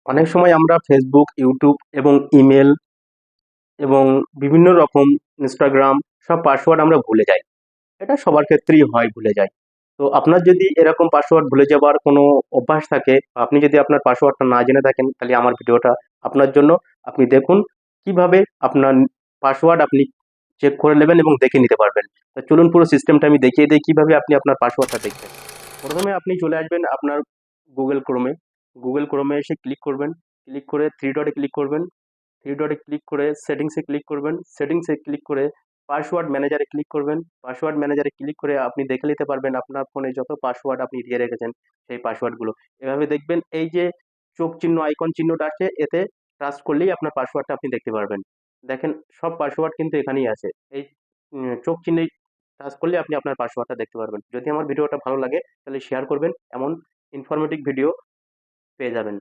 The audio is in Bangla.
অনেক সময় আমরা ফেসবুক, ইউটিউব এবং ইমেল এবং বিভিন্ন রকম ইনস্টাগ্রাম সব পাসওয়ার্ড আমরা ভুলে যাই। এটা সবার ক্ষেত্রেই হয়, ভুলে যাই। তো আপনার যদি এরকম পাসওয়ার্ড ভুলে যাবার কোনো অভ্যাস থাকে, বা আপনি যদি আপনার পাসওয়ার্ডটা না জেনে থাকেন, তাহলে আমার ভিডিওটা আপনার জন্য। আপনি দেখুন কিভাবে আপনার পাসওয়ার্ড আপনি চেক করে নেবেন এবং দেখে নিতে পারবেন। তো চলুন পুরো সিস্টেমটা আমি দেখিয়ে দিই কিভাবে আপনি আপনার পাসওয়ার্ডটা দেখবেন। প্রথমে আপনি চলে আসবেন আপনার গুগল ক্রোমে। গুগল ক্রোমে এসে ক্লিক করবেন। ক্লিক করে থ্রি ডটে ক্লিক করবেন। থ্রি ডটে ক্লিক করে সেটিংসে ক্লিক করবেন। সেটিংসে ক্লিক করে পাসওয়ার্ড ম্যানেজারে ক্লিক করবেন। পাসওয়ার্ড ম্যানেজারে ক্লিক করে আপনি দেখে নিতে পারবেন আপনার ফোনে যত পাসওয়ার্ড আপনি দিয়ে রেখেছেন সেই পাসওয়ার্ডগুলো। এভাবে দেখবেন এই যে চোখ চিহ্ন আইকন চিহ্নটা আছে, এতে টাচ করলেই আপনার পাসওয়ার্ডটা আপনি দেখতে পারবেন। দেখেন সব পাসওয়ার্ড কিন্তু এখানেই আছে। এই চোখ চিহ্নে টাচ করলে আপনি আপনার পাসওয়ার্ডটা দেখতে পারবেন। যদি আমার ভিডিওটা ভালো লাগে তাহলে শেয়ার করবেন, এমন ইনফরমেটিভ ভিডিও পেয়ে যাবেন।